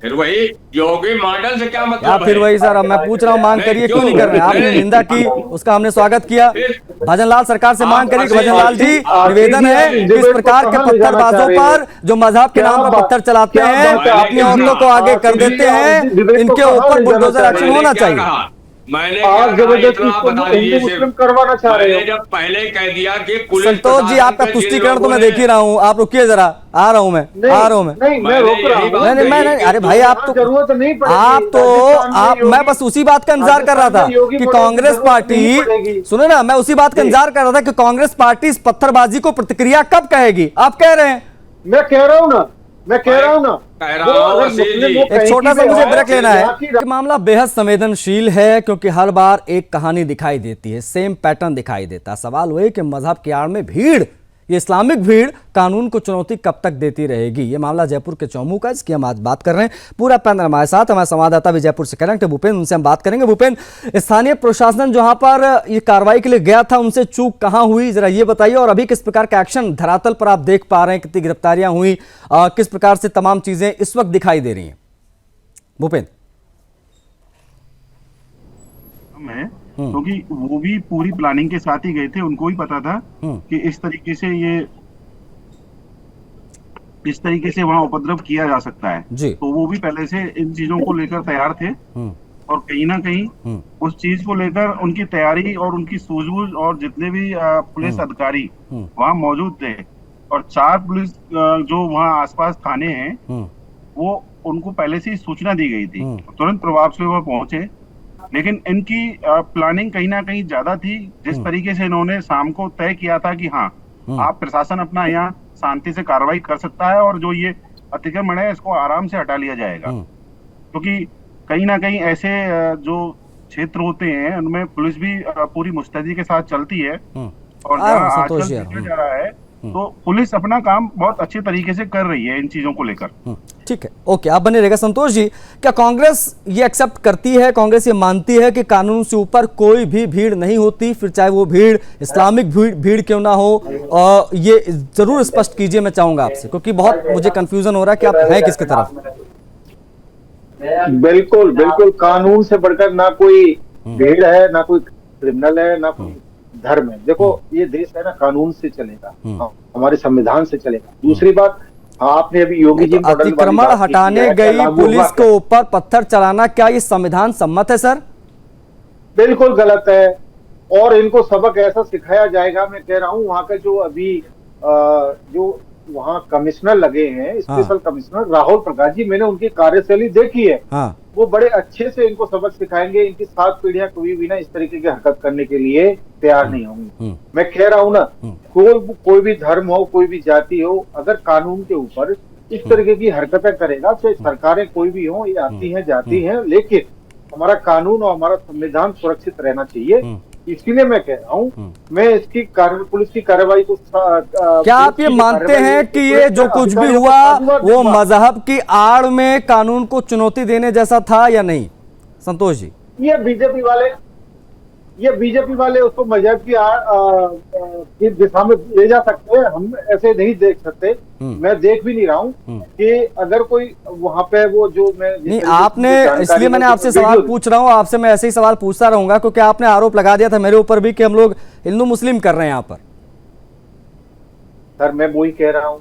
फिर वही योगी मॉडल से क्या मतलब? फिर वही सर, अब मैं पूछ रहा हूँ मांग करिए, क्यों नहीं कर रहे हैं? आपने निंदा की, उसका हमने स्वागत किया। भजनलाल सरकार से मांग करिए कि भजनलाल जी, निवेदन है कि इस प्रकार के पत्थरबाजों पर जो मजहब के नाम पर पत्थर चलाते हैं, अपनी औरतों को आगे कर देते हैं, इनके ऊपर बुलडोजर एक्शन होना चाहिए। मैंने आप जबरदस्ती मुस्लिम करवाना चाह रहे हो। जब पहले कह दिया कि पुलिस, संतोष जी आपका तुष्टीकरण तो मैं देख ही रहा हूँ, आप रुकिए जरा, आ रहा हूँ मैं। नहीं, मैं रोक रहा हूँ। नहीं, अरे भाई आप तो जरूरत नहीं आप मैं बस उसी बात का इंतजार कर रहा था कि कांग्रेस पार्टी, सुने ना, मैं उसी बात का इंतजार कर रहा था कि कांग्रेस पार्टी इस पत्थरबाजी को प्रतिक्रिया कब कहेगी। आप कह रहे हैं, मैं कह रहा हूँ ना, एक छोटा सा मुझे ब्रेक लेना है। ये मामला बेहद संवेदनशील है क्योंकि हर बार एक कहानी दिखाई देती है, सेम पैटर्न दिखाई देता है। सवाल वही कि मजहब की आड़ में भीड़, ये इस्लामिक भीड़ कानून को चुनौती कब तक देती रहेगी। ये मामला जयपुर के चौमू का, इसकी हम आज बात कर रहे हैं। पूरा पैनल हमारे साथ, हमारे संवाददाता भी जयपुर से कनेक्ट है भूपेन, उनसे हम बात करेंगे। भूपेन, स्थानीय प्रशासन जहां पर ये कार्रवाई के लिए गया था, उनसे चूक कहां हुई, जरा ये बताइए। और अभी किस प्रकार का एक्शन धरातल पर आप देख पा रहे हैं, कितनी गिरफ्तारियां हुई, किस प्रकार से तमाम चीजें इस वक्त दिखाई दे रही हैं भूपेन? क्योंकि वो भी पूरी प्लानिंग के साथ ही गए थे, उनको ही पता था कि इस तरीके से वहां उपद्रव किया जा सकता है जी। तो वो भी पहले से इन चीजों को लेकर तैयार थे और कहीं ना कहीं उस चीज को लेकर उनकी तैयारी और उनकी सूझबूझ और जितने भी पुलिस अधिकारी वहां मौजूद थे और 4 पुलिस जो वहां आसपास थाने हैं, वो उनको पहले से ही सूचना दी गई थी, तुरंत प्रभाव से वो पहुंचे। लेकिन इनकी प्लानिंग कहीं ना कहीं ज्यादा थी। जिस तरीके से इन्होंने शाम को तय किया था कि हाँ, आप प्रशासन अपना यहाँ शांति से कार्रवाई कर सकता है और जो ये अतिक्रमण है इसको आराम से हटा लिया जाएगा, क्योंकि कहीं ना कहीं ऐसे जो क्षेत्र होते हैं उनमें पुलिस भी पूरी मुस्तैदी के साथ चलती है और आजकल देखा जा रहा है तो पुलिस अपना काम बहुत अच्छे तरीके से कर रही है इन चीजों को लेकर। ठीक है, ओके, आप बने रहेगा। संतोष जी, क्या कांग्रेस ये एक्सेप्ट करती है, कांग्रेस ये मानती है कि कानून से ऊपर कोई भी भीड़ नहीं होती, फिर चाहे वो भीड़ इस्लामिक भीड़ क्यों ना हो? और ये जरूर स्पष्ट कीजिए, मैं चाहूंगा आपसे, क्योंकि बहुत मुझे कंफ्यूजन हो रहा है कि आप हैं किसकी तरफ। बिल्कुल बिल्कुल, कानून से बढ़कर ना कोई भीड़ है, ना कोई क्रिमिनल है, ना कोई धर्म है। देखो, ये देश है ना, कानून से चलेगा, हमारे संविधान से चलेगा। दूसरी बात, आपने अभी योगी जी अतिक्रमण हटाने गई पुलिस के ऊपर पत्थर चलाना, क्या ये संविधान सम्मत है सर? बिल्कुल गलत है और इनको सबक ऐसा सिखाया जाएगा। मैं कह रहा हूँ, वहाँ का जो अभी जो वहाँ कमिश्नर लगे हैं, स्पेशल कमिश्नर राहुल प्रकाश जी, मैंने उनकी कार्यशैली देखी है। वो बड़े अच्छे से इनको सबक सिखाएंगे। इनकी 7 पीढ़ियां कभी भी ना इस तरीके की हरकत करने के लिए तैयार नहीं होंगी। मैं कह रहा हूँ ना, कोई भी धर्म हो, कोई भी जाति हो, अगर कानून के ऊपर इस तरीके की हरकतें करेगा, चाहे सरकारें कोई भी हो, ये आती हैं जाती हैं, लेकिन हमारा कानून और हमारा संविधान सुरक्षित रहना चाहिए। इसीलिए मैं कह रहा हूँ, मैं इसकी पुलिस की कार्रवाई को क्या आप ये मानते हैं कि ये जो कुछ भी हुआ वो मजहब की आड़ में कानून को चुनौती देने जैसा था या नहीं संतोष जी? ये बीजेपी वाले उसको मजहब की दिशा में ले जा सकते हैं, हम ऐसे नहीं देख सकते। मैं देख भी नहीं रहा हूँ कि अगर कोई वहां पे वो जो मैं नहीं, आपने, इसलिए मैंने आपसे सवाल पूछ रहा हूँ, आपसे मैं ऐसे ही सवाल पूछता रहूंगा क्योंकि आपने आरोप लगा दिया था मेरे ऊपर भी कि हम लोग हिंदू मुस्लिम कर रहे हैं यहाँ पर। सर, मैं वही कह रहा हूँ,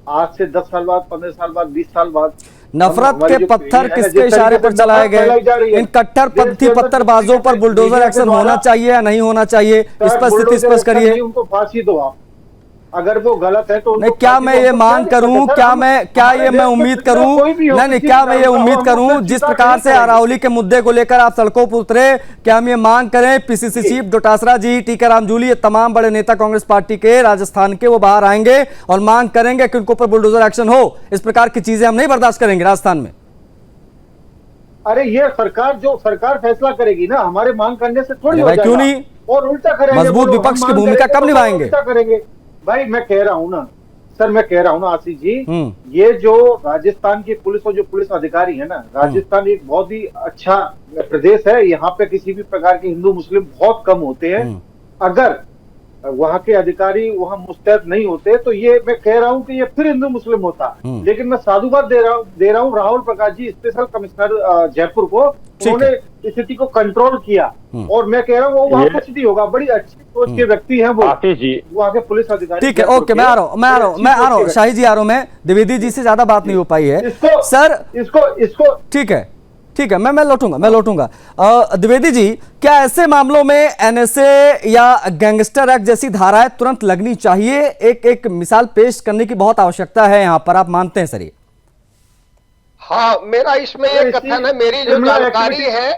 आज से 10 साल बाद, 15 साल बाद, 20 साल बाद नफरत के पत्थर किसके इशारे पर चलाए गए? इन कट्टरपंथी पत्थरबाजों पर बुलडोजर एक्शन होना चाहिए या नहीं होना चाहिए? इस पर स्थिति स्पष्ट करिए। उनको फांसी दो आप। अगर वो गलत है तो नहीं, क्या मैं ये मांग करूं, क्या ये मैं उम्मीद करूं, नहीं, क्या मैं ये उम्मीद करूं जिस प्रकार से अरावली के मुद्दे को लेकर आप सड़कों पर उतरे, क्या हम ये मांग करें पीसीसी चीफ डोटासरा जी, टीकाराम जूली, ये तमाम बड़े नेता कांग्रेस पार्टी के राजस्थान के, वो बाहर आएंगे और मांग करेंगे कि उनके ऊपर बुलडोजर एक्शन हो? इस प्रकार की चीजें हम नहीं बर्दाश्त करेंगे राजस्थान में। अरे ये सरकार फैसला करेगी ना, हमारे मांग करने से थोड़ी हो जाएगा। क्यों नहीं, और उल्टा करेंगे, मजबूत विपक्ष की भूमिका कब निभाएंगे? उल्टा करेंगे भाई, मैं कह रहा हूं ना सर, मैं कह रहा हूं ना आशीष जी, ये जो राजस्थान की पुलिस और जो पुलिस अधिकारी है ना, राजस्थान एक बहुत ही अच्छा प्रदेश है, यहाँ पे किसी भी प्रकार के हिंदू मुस्लिम बहुत कम होते हैं। अगर वहाँ के अधिकारी वहाँ मुस्तैद नहीं होते तो ये मैं कह रहा हूँ कि ये फिर हिंदू मुस्लिम होता। लेकिन मैं साधुवाद दे रहा हूँ राहुल प्रकाश जी, स्पेशल कमिश्नर जयपुर को, उन्होंने स्थिति को कंट्रोल किया और मैं कह रहा हूँ वो वहाँ कुछ नहीं होगा। बड़ी अच्छी सोच के व्यक्ति हैं वो, वहाँ के पुलिस अधिकारी। ठीक है, ओके, मैं आ रहा हूँ शाही जी, आ रहा हूँ मैं। द्विवेदी जी से ज्यादा बात नहीं हो पाई है सर, इसको ठीक है, मैं लौटूंगा। द्विवेदी जी, क्या ऐसे मामलों में एनएसए या गैंगस्टर एक्ट जैसी धाराएं तुरंत लगनी चाहिए? एक मिसाल पेश करने की बहुत आवश्यकता है यहाँ पर, आप मानते हैं सर ये? हाँ, मेरा इसमें ये कथन है, मेरी जो जानकारी है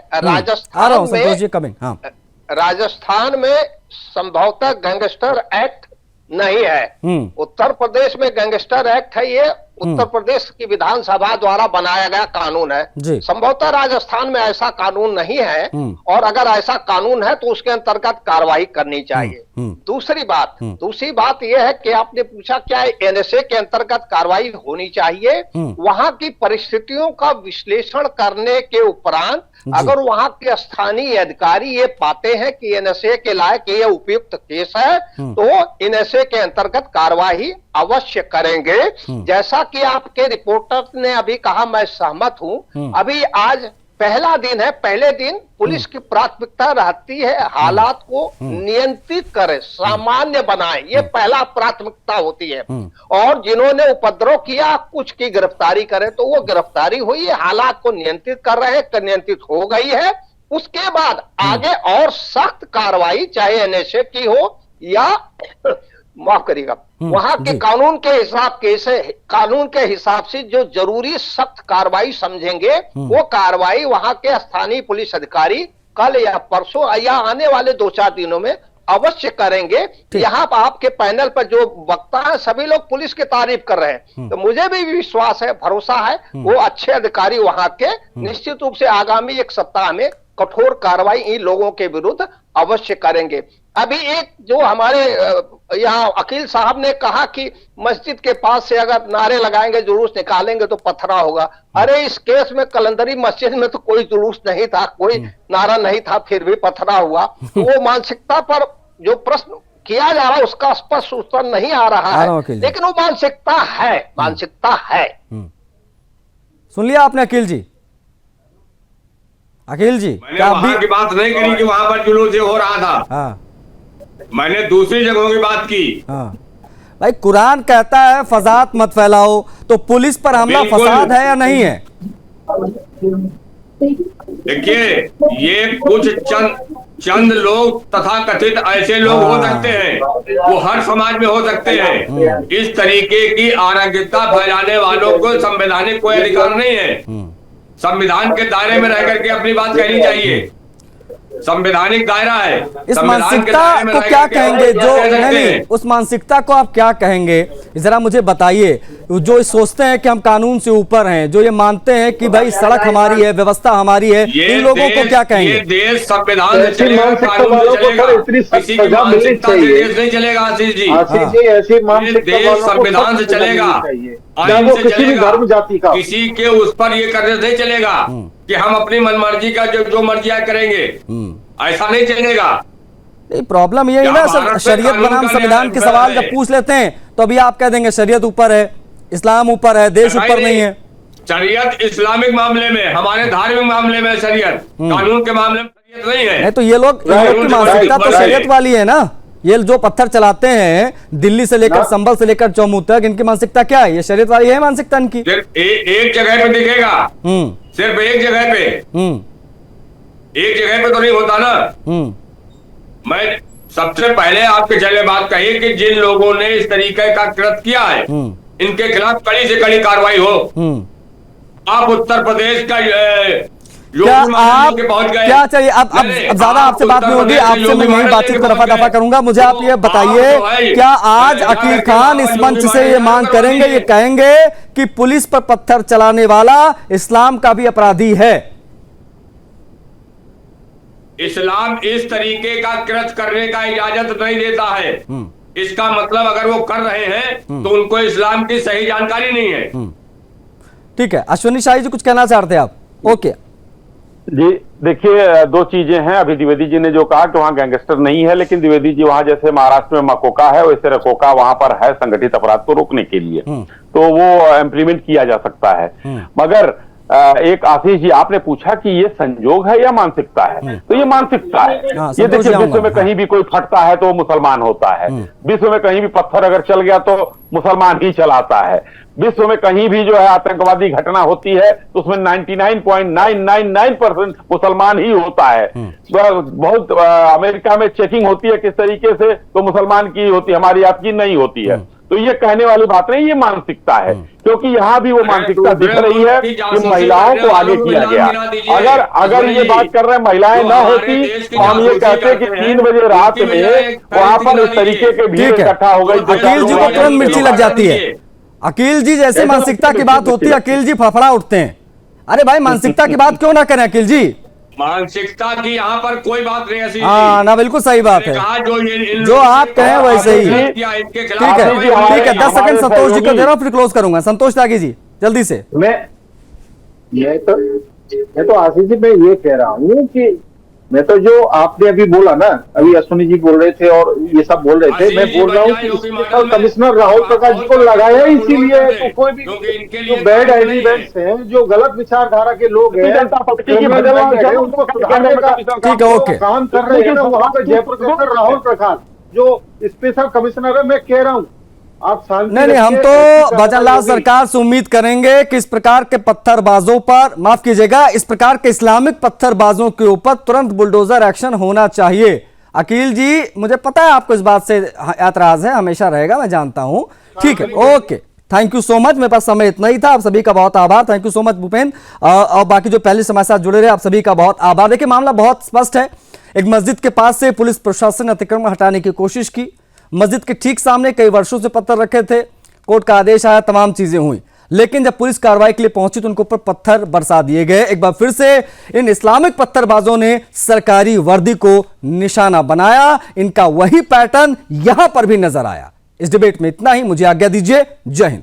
राजस्थान में संभवतः गैंगस्टर एक्ट नहीं है। उत्तर प्रदेश में गैंगस्टर एक्ट है, ये उत्तर प्रदेश की विधानसभा द्वारा बनाया गया कानून है। संभवतः राजस्थान में ऐसा कानून नहीं है, और अगर ऐसा कानून है तो उसके अंतर्गत कार्रवाई करनी चाहिए। दूसरी बात यह है कि आपने पूछा क्या एनएसए के अंतर्गत कार्रवाई होनी चाहिए। वहां की परिस्थितियों का विश्लेषण करने के उपरांत अगर वहां के स्थानीय अधिकारी ये पाते हैं कि एनएसए के लायक ये उपयुक्त केस है तो एनएसए के अंतर्गत कार्रवाई अवश्य करेंगे। जैसा कि आपके रिपोर्टर ने अभी कहा, मैं सहमत हूं। अभी आज पहला दिन है, पहले दिन पुलिस की प्राथमिकता रहती है हालात को नियंत्रित करे, सामान्य बनाए, ये पहला प्राथमिकता होती है। और जिन्होंने उपद्रव किया कुछ की गिरफ्तारी करे तो वो गिरफ्तारी हुई है, हालात को नियंत्रित कर रहे हैं, नियंत्रित हो गई है। उसके बाद आगे और सख्त कार्रवाई, चाहे एनएसए की हो या माफ करिएगा वहां के कानून के हिसाब से जो जरूरी सख्त कार्रवाई समझेंगे वो कार्रवाई वहां के स्थानीय पुलिस अधिकारी कल या परसों या आने वाले 2-4 दिनों में अवश्य करेंगे। यहाँ आपके पैनल पर जो वक्ता है सभी लोग पुलिस की तारीफ कर रहे हैं, तो मुझे भी विश्वास है, भरोसा है, वो अच्छे अधिकारी वहां के निश्चित रूप से आगामी 1 सप्ताह में कठोर कार्रवाई इन लोगों के विरुद्ध अवश्य करेंगे। अभी एक जो हमारे यहाँ अकील साहब ने कहा कि मस्जिद के पास से अगर नारे लगाएंगे, जुलूस निकालेंगे तो पथराव होगा। अरे इस केस में कलंदरी मस्जिद में तो कोई जुलूस नहीं था, कोई नारा नहीं था, फिर भी पथराव हुआ। तो वो मानसिकता पर जो प्रश्न किया जा रहा है उसका स्पष्ट उत्तर नहीं आ रहा है, लेकिन वो मानसिकता है। सुन लिया आपने अकील जी? मैंने वहां की बात नहीं करी कि वहां पर जुलूस हो रहा था। मैंने दूसरी जगहों की बात की। भाई कुरान कहता है फसाद मत फैलाओ, तो पुलिस पर हमला फसाद है या नहीं है? देखिए, ये कुछ चंद लोग तथा कथित ऐसे लोग हो सकते हैं, वो हर समाज में हो सकते हैं। इस तरीके की अराजकता फैलाने वालों को संवैधानिक कोई अधिकार नहीं है। संविधान के दायरे में रह करके अपनी बात कहनी चाहिए, संवैधानिक दायरा है। इस मानसिकता को क्या कहेंगे नहीं, उस मानसिकता को आप क्या कहेंगे जरा मुझे बताइए। जो सोचते हैं कि हम कानून से ऊपर हैं, जो ये मानते हैं कि भाई सड़क हमारी है, व्यवस्था हमारी है, इन लोगों को क्या कहेंगे? ये देश संविधान से चलेगा, कानून से चलेगा, किसी की मानसिकता से देश नहीं चलेगा। आशीष जी, ये देश संविधान से चलेगा, आईन से चलेगा, किसी के उस पर ये करने नहीं चलेगा कि हम अपनी मनमर्जी का जो मर्जियां करेंगे, ऐसा नहीं चलेगा। प्रॉब्लम ये है ना सर, शरीयत बनाम संविधान के सवाल जब पूछ लेते हैं तो अभी आप कह देंगे शरीयत ऊपर है, इस्लाम ऊपर है, देश ऊपर नहीं है। शरीयत इस्लामिक मामले में, हमारे धार्मिक मामले में शरीयत, कानून के मामले में शरीयत नहीं है। नहीं तो ये लोग की मानसिकता तो शरीयत वाली है ना। ये जो पत्थर चलाते हैं दिल्ली से लेकर संभल से लेकर जम्मू तक, इनकी मानसिकता क्या है? ये शरीयत वाली है मानसिकता इनकी? एक जगह पे दिखेगा, सिर्फ एक जगह पे, एक जगह पे तो नहीं होता ना। मैं सबसे पहले आपके चले बात कही कि जिन लोगों ने इस तरीके का कृत्य किया है इनके खिलाफ कड़ी से कड़ी कार्रवाई हो। आप उत्तर प्रदेश का क्या आप क्या चाहिए? अब ज्यादा आपसे बात नहीं होगी, आपसे मैं यही बातचीत को रफा दफा करूंगा। मुझे आप ये बताइए, क्या आज अकील खान इस मंच से ये मांग करेंगे, ये कहेंगे कि पुलिस पर पत्थर चलाने वाला इस्लाम का भी अपराधी है? इस्लाम इस तरीके का कृत्य करने का इजाजत नहीं देता है। इसका मतलब अगर वो कर रहे हैं तो उनको इस्लाम की सही जानकारी नहीं है। ठीक है, अश्विनी शाही जी कुछ कहना चाहते हैं आप? ओके जी, देखिए दो चीजें हैं। अभी द्विवेदी जी ने जो कहा कि वहां गैंगस्टर नहीं है, लेकिन द्विवेदी जी वहां जैसे महाराष्ट्र में मकोका है वैसे रकोका वहां पर है संगठित अपराध को रोकने के लिए, तो वो इम्प्लीमेंट किया जा सकता है। मगर एक आशीष जी आपने पूछा कि ये संजोग है या मानसिकता है, तो ये मानसिकता है। ये देखिए विश्व में कहीं भी कोई फटता है तो वो मुसलमान होता है, विश्व में कहीं भी पत्थर अगर चल गया तो मुसलमान ही चलाता है, विश्व में कहीं भी जो है आतंकवादी घटना होती है तो उसमें 99.999% मुसलमान ही होता है। बहुत अमेरिका में चेकिंग होती है किस तरीके से, तो मुसलमान की होती है, हमारी आपकी नहीं होती है। तो ये कहने वाली बात नहीं, ये मानसिकता है, क्योंकि यहाँ भी वो मानसिकता दिख रही है कि महिलाओं को आगे किया गया। अगर ये बात कर रहे हैं महिलाएं ना होती तो हम ये कहते कि 3 बजे रात में वहां पर इस तरीके के भीड़ इकट्ठा हो गई। अकील जी को तुरंत मिर्ची लग जाती है। अकील जी जैसे मानसिकता की बात होती है अकील जी फफड़ा उठते हैं। अरे भाई मानसिकता की बात क्यों ना करें अकील जी? मानसिकता की यहाँ पर कोई बात नहीं है। हाँ ना, बिल्कुल सही बात है, जो आप कहें वैसे ही। ठीक है 10 सेकंड संतोष जी को दे रहा हूँ, फिर क्लोज करूंगा। संतोष त्यागी जी जल्दी से। मैं तो आशीष जी मैं ये कह रहा हूँ कि मैं तो जो आपने अभी बोला ना, अभी अश्विनी जी बोल रहे थे और ये सब बोल रहे थे, मैं बोल रहा हूँ कि स्पेशल कमिश्नर राहुल प्रकाश जी को लगाया इसीलिए तो कोई भी जो बैड एलिमेंट्स हैं, जो गलत विचारधारा के लोग हैं, उनको सुधारने का काम कर रहे हैं ना वहाँ पे जयपुर के राहुल प्रकाश जो स्पेशल कमिश्नर है। मैं कह रहा हूँ आप नहीं, हम तो भजनलाल सरकार से उम्मीद करेंगे कि इस प्रकार के पत्थरबाजों पर, माफ कीजिएगा, इस प्रकार के इस्लामिक पत्थरबाजों के ऊपर तुरंत बुलडोजर एक्शन होना चाहिए। अकील जी मुझे पता है आपको इस बात से ऐतराज है, हमेशा रहेगा, मैं जानता हूं। ठीक है, okay, thank you so much. मेरे पास समय इतना ही था। आप सभी का बहुत आभार। Thank you so much Bhupendra और बाकी जो पहले से हमारे साथ जुड़े रहे, आप सभी का बहुत आभार। देखिए मामला बहुत स्पष्ट है। एक मस्जिद के पास से पुलिस प्रशासन ने अतिक्रमण हटाने की कोशिश की। मस्जिद के ठीक सामने कई वर्षों से पत्थर रखे थे, कोर्ट का आदेश आया, तमाम चीजें हुई, लेकिन जब पुलिस कार्रवाई के लिए पहुंची तो उनके ऊपर पत्थर बरसा दिए गए। एक बार फिर से इन इस्लामिक पत्थरबाजों ने सरकारी वर्दी को निशाना बनाया। इनका वही पैटर्न यहां पर भी नजर आया। इस डिबेट में इतना ही। मुझे आज्ञा दीजिए। जय हिंद।